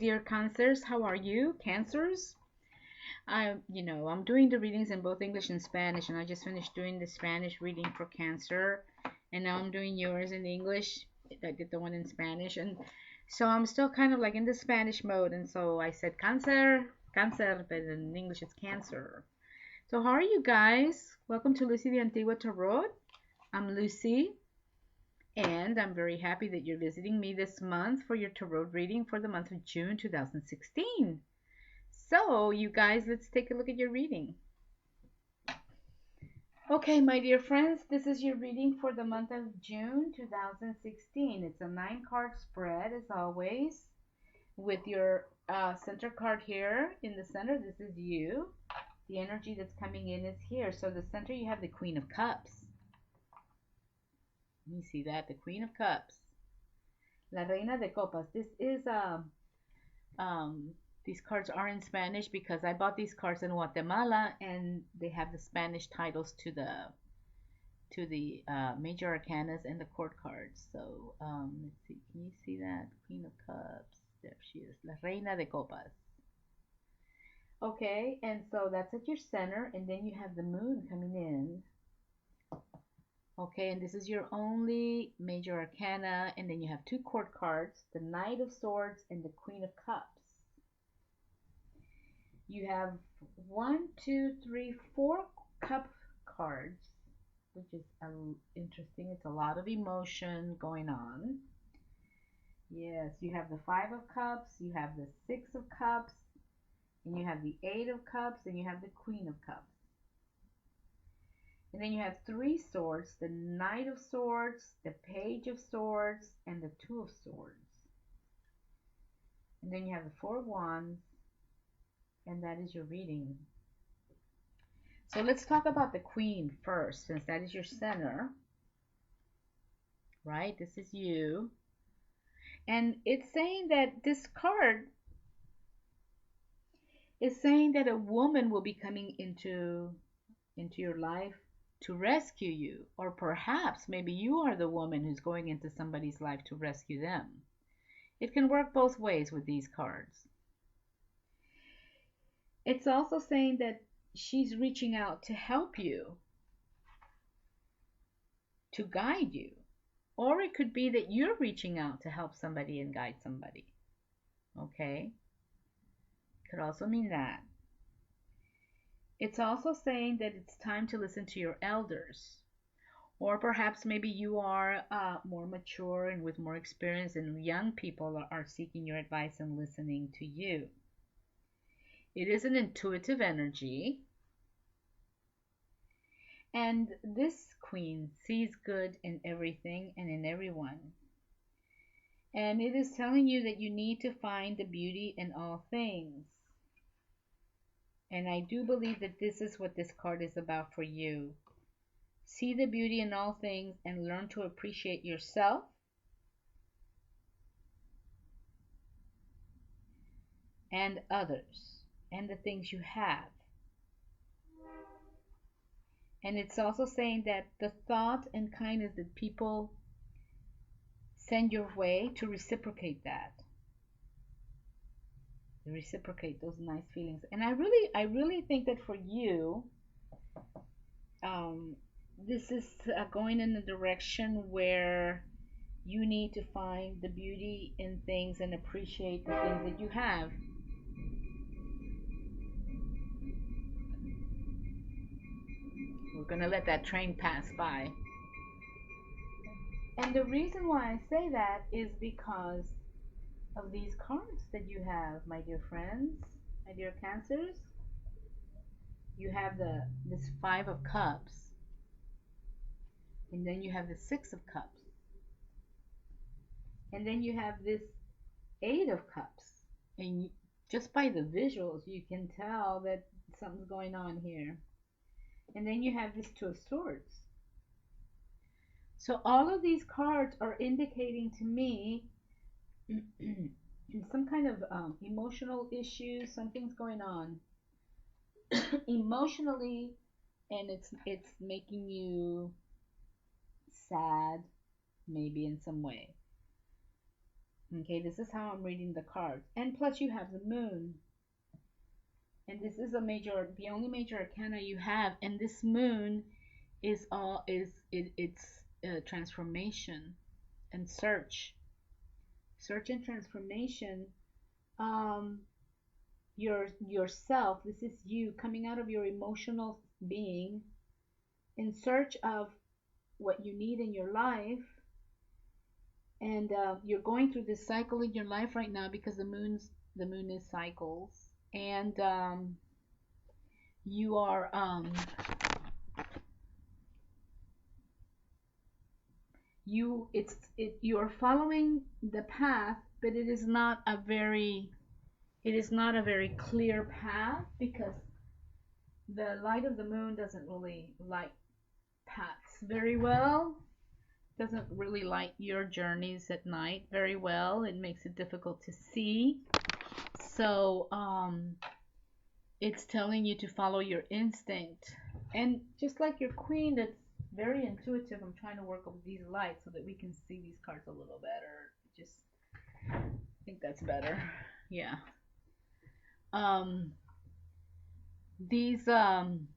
dear Cancers. How are you, Cancers? I'm doing the readings in both English and Spanish, and I just finished doing the Spanish reading for Cancer, and now I'm doing yours in English. I did the one in Spanish, and so I'm still kind of like in the Spanish mode, and so I said Cancer, Cancer, but in English it's Cancer. So how are you guys? Welcome to Lucy the Antigua Tarot. I'm Lucy, and I'm very happy that you're visiting me this month for your tarot reading for the month of June 2016. So, you guys, let's take a look at your reading. Okay, my dear friends, this is your reading for the month of June 2016. It's a 9-card spread, as always, with your center card here in the center. This is you. The energy that's coming in is here. So, the center, you have the Queen of Cups. You see that? The Queen of Cups. La Reina de Copas. This is um, these cards are in Spanish because I bought these cards in Guatemala and they have the Spanish titles to the major arcanas and the court cards. So let's see, can you see that? Queen of Cups. There she is, La Reina de Copas. Okay, and so that's at your center, and then you have the moon coming in. Okay, and this is your only major arcana, and then you have two court cards, the Knight of Swords and the Queen of Cups. You have 4 cup cards, which is interesting. It's a lot of emotion going on. Yes, you have the 5 of Cups, you have the 6 of Cups, and you have the 8 of Cups, and you have the Queen of Cups. And then you have 3 swords, the Knight of Swords, the Page of Swords, and the 2 of Swords. And then you have the 4 of Wands, and that is your reading. So let's talk about the Queen first, since that is your center, right? This is you. And it's saying that this card is saying that a woman will be coming into your life to rescue you, or perhaps maybe you are the woman who's going into somebody's life to rescue them. It can work both ways with these cards. It's also saying that she's reaching out to help you, to guide you, or it could be that you're reaching out to help somebody and guide somebody. Okay? Could also mean that. It's also saying that it's time to listen to your elders. Or perhaps maybe you are more mature and with more experience, and young people are seeking your advice and listening to you. It is an intuitive energy. And this queen sees good in everything and in everyone. And it is telling you that you need to find the beauty in all things. And I do believe that this is what this card is about for you. See the beauty in all things and learn to appreciate yourself and others and the things you have. And it's also saying that the thought and kindness that people send your way, to reciprocate that. Reciprocate those nice feelings. And I really think that for you, this is going in a direction where you need to find the beauty in things and appreciate the things that you have. We're going to let that train pass by. And the reason why I say that is because of these cards that you have, my dear friends, my dear Cancers. You have this 5 of Cups, and then you have the 6 of Cups, and then you have this 8 of Cups, and just by the visuals you can tell that something's going on here. And then you have this 2 of Swords. So all of these cards are indicating to me some kind of emotional issue. Something's going on emotionally, and it's making you sad, maybe in some way. Okay, this is how I'm reading the cards. And plus you have the moon. And this is the only major arcana you have. And this moon is all is it, it's transformation and search and transformation. um yourself, this is you coming out of your emotional being in search of what you need in your life. And you're going through this cycle in your life right now because the moon is cycles. And you are you're following the path, but it is not a very clear path because the light of the moon doesn't really light paths very well. Doesn't really light your journeys at night very well. It makes it difficult to see. So it's telling you to follow your instinct. And just like your queen, that's very intuitive. I'm trying to work with these lights so that we can see these cards a little better. Just I think that's better. Yeah. Um, these um,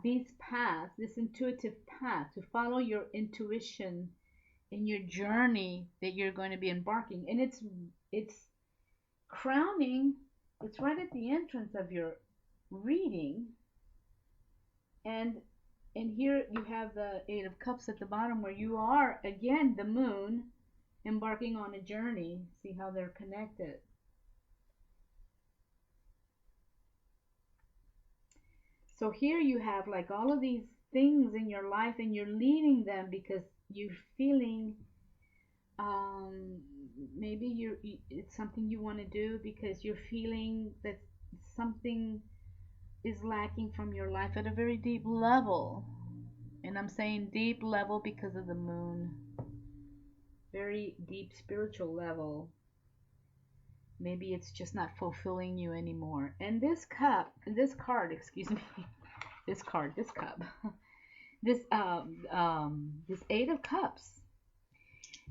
these paths, this intuitive path to follow your intuition in your journey that you're going to be embarking, and it's crowning. It's right at the entrance of your reading, and here you have the Eight of Cups at the bottom, where you are again the moon embarking on a journey. See how they're connected. So here you have like all of these things in your life, and you're leaving them because you're feeling um, maybe it's something you want to do because you're feeling that something is lacking from your life at a very deep level. And I'm saying deep level because of the moon. Very deep spiritual level. Maybe it's just not fulfilling you anymore. And this card, excuse me, this cup, this Eight of Cups,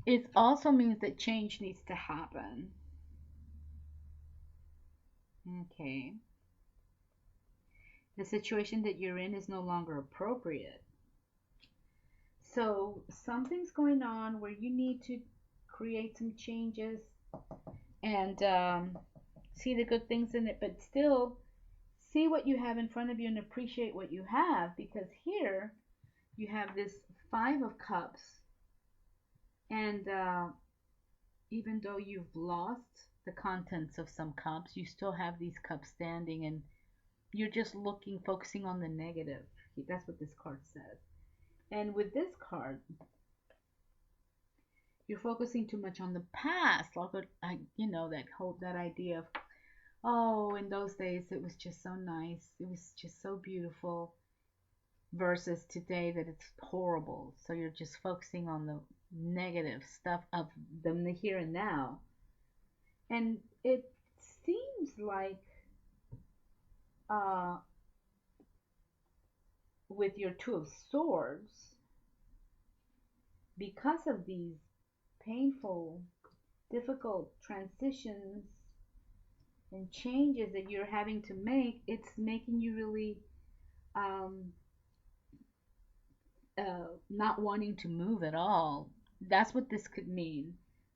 it also means that change needs to happen. Okay. The situation that you're in is no longer appropriate. So something's going on where you need to create some changes and see the good things in it, but still see what you have in front of you and appreciate what you have, because here you have this Five of Cups, and even though you've lost the contents of some cups, you still have these cups standing, and you're just focusing on the negative. That's what this card says. And with this card, you're focusing too much on the past, like that idea of, oh, in those days it was just so nice, it was just so beautiful, versus today that it's horrible. So you're just focusing on the negative stuff of the here and now. And it seems like uh, with your Two of Swords, because of these painful, difficult transitions and changes that you're having to make, it's making you really um, not wanting to move at all. That's what this could mean.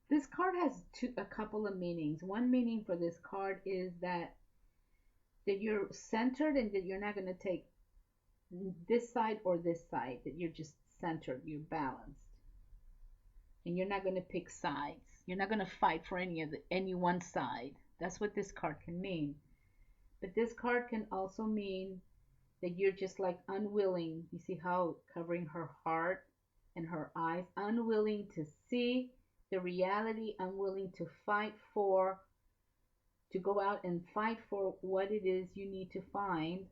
This card has a couple of meanings. One meaning for this card is that you're centered and that you're not going to take this side or this side, that you're just centered, you're balanced, and you're not going to pick sides. You're not going to fight for any one side. That's what this card can mean. But this card can also mean that you're just like unwilling. You see how covering her heart and her eyes, unwilling to see the reality, unwilling to go out and fight for what it is you need to find.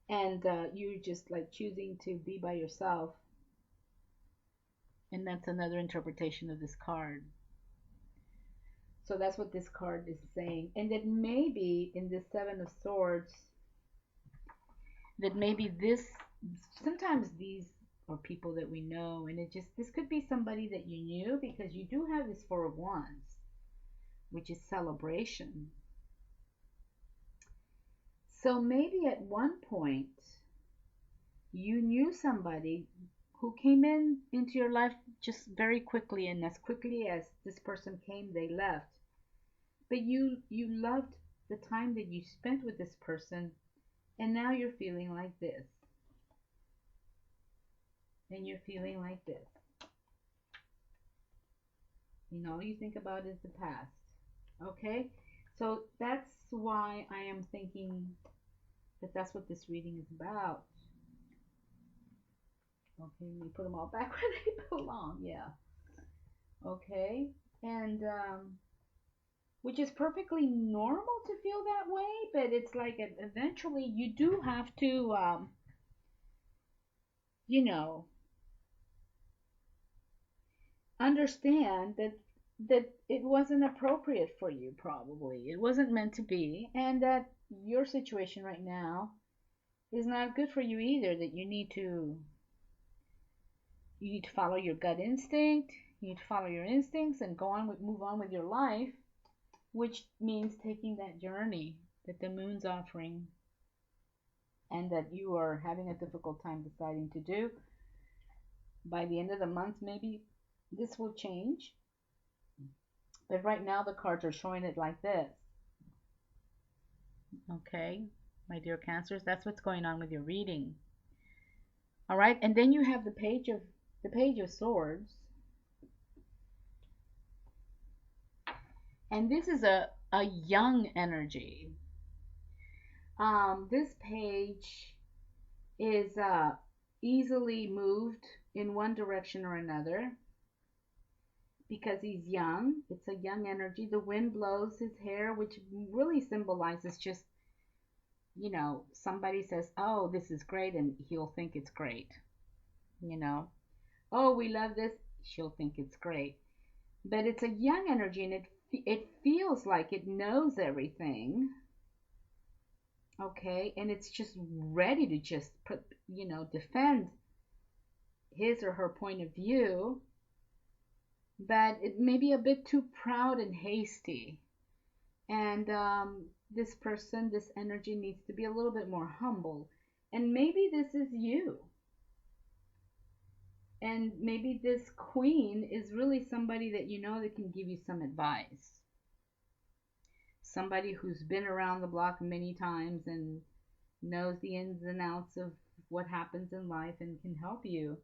And you're just like choosing to be by yourself. And that's another interpretation of this card. So that's what this card is saying. And that maybe in this Seven of Swords, that maybe sometimes these or people that we know. And this could be somebody that you knew, because you do have this Four of Wands, which is celebration. So maybe at one point you knew somebody who came into your life just very quickly, and as quickly as this person came, they left. But you loved the time that you spent with this person, and now you're feeling like this. And you're feeling like this. All you think about is the past. Okay? So that's why I am thinking that that's what this reading is about. Okay, let me put them all back where they belong. Yeah. Okay. And which is perfectly normal to feel that way, but it's like eventually you do have to you know, understand that it wasn't appropriate for you. Probably it wasn't meant to be, and that your situation right now is not good for you either. That you need to follow your gut instinct. You need to follow your instincts and move on with your life, which means taking that journey that the moon's offering, and that you are having a difficult time deciding to do. By the end of the month, maybe this will change. But right now, the cards are showing it like this. Okay, my dear Cancers, that's what's going on with your reading. All right, and then you have the Page of Swords, and this is a young energy. This page is easily moved in one direction or another because he's young. It's a young energy. The wind blows his hair, which really symbolizes just, somebody says, oh, this is great, and he'll think it's great. Oh, we love this, she'll think it's great. But it's a young energy, and it feels like it knows everything. Okay, and it's just ready to just defend his or her point of view, but it may be a bit too proud and hasty. And this person, this energy needs to be a little bit more humble. And maybe this is you. And maybe this queen is really somebody that that can give you some advice. Somebody who's been around the block many times and knows the ins and outs of what happens in life and can help you.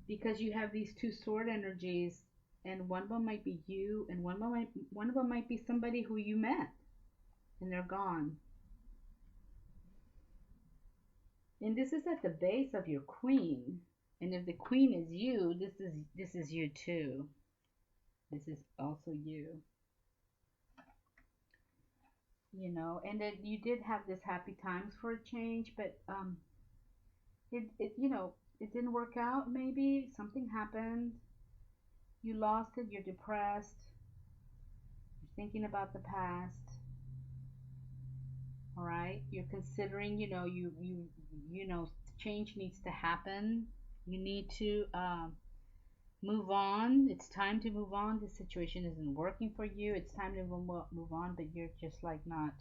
Because you have these two sword energies, and one of them might be you, and one of them might be somebody who you met, and they're gone. And this is at the base of your queen, and if the queen is you, this is you too. This is also you. And that you did have this happy times for a change, but it didn't work out. Maybe something happened, you lost it, you're depressed, you're thinking about the past. All right, you're considering, change needs to happen. You need to move on. It's time to move on. The situation isn't working for you. It's time to move on, but you're just like not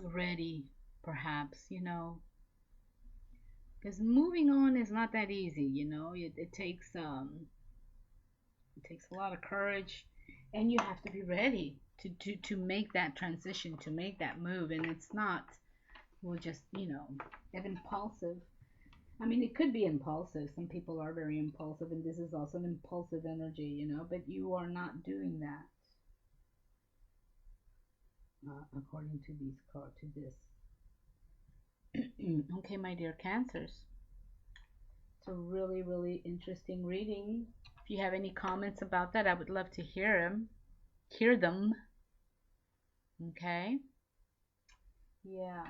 ready, perhaps, because moving on is not that easy. It takes a lot of courage, and you have to be ready to make that transition, to make that move. And it's not, well, just get impulsive. I mean, it could be impulsive. Some people are very impulsive, and this is also an impulsive energy, but you are not doing that, according to these cards, to this. Okay, my dear Cancers. It's a really, really interesting reading. If you have any comments about that, I would love to hear them. Okay? Yeah.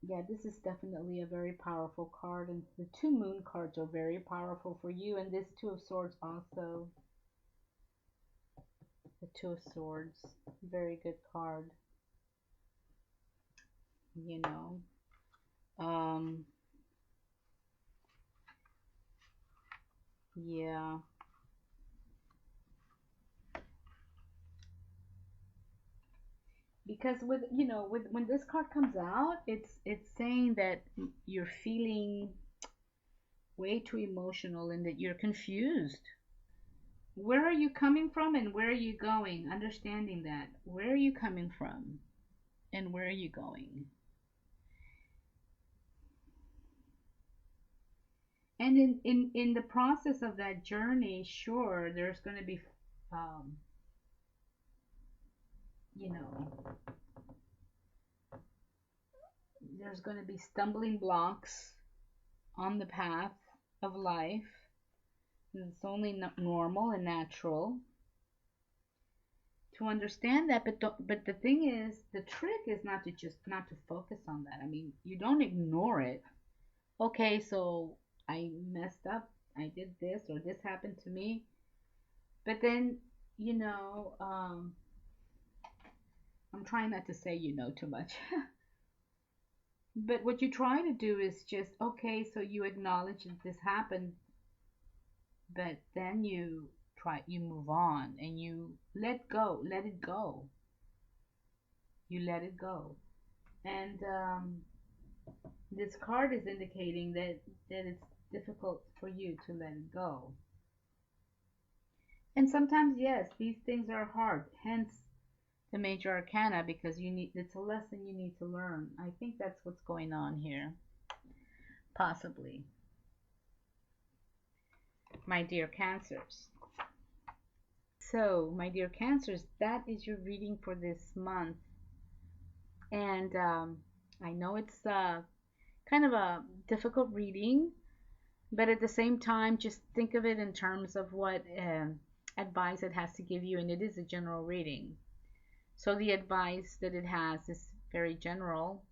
Yeah, this is definitely a very powerful card, and the two moon cards are very powerful for you, and this two of swords also. The Two of Swords. Very good card. You know. Yeah. Because with when this card comes out, it's saying that you're feeling way too emotional and that you're confused. Where are you coming from and where are you going? Understanding that. Where are you coming from and where are you going? And in the process of that journey, sure, there's going to be um, you know, there's going to be stumbling blocks on the path of life. It's only normal and natural to understand that, but the thing is, the trick is not to focus on that. I mean, you don't ignore it. Okay, so I messed up. I did this or this happened to me. But then, you know, I'm trying not to say too much. But what you try to do is just, okay, so you acknowledge that this happened, but then you move on and you let it go. You let it go. And this card is indicating that it's difficult for you to let it go. And sometimes, yes, these things are hard. Hence the major arcana, because it's a lesson you need to learn. I think that's what's going on here. Possibly. My dear Cancers. So, my dear Cancers, that is your reading for this month. And I know it's kind of a difficult reading, but at the same time, just think of it in terms of what advice it has to give you, and it is a general reading. So the advice that it has is very general,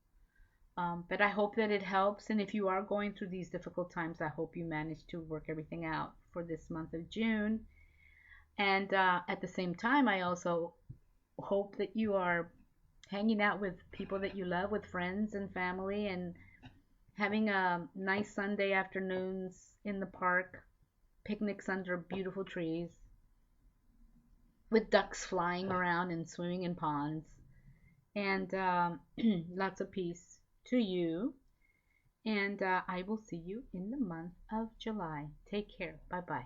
but I hope that it helps. And if you are going through these difficult times, I hope you manage to work everything out for this month of June. And at the same time, I also hope that you are hanging out with people that you love, with friends and family, and having a nice Sunday afternoons in the park, picnics under beautiful trees, with ducks flying around and swimming in ponds, and lots of peace to you. And I will see you in the month of July. Take care. Bye bye.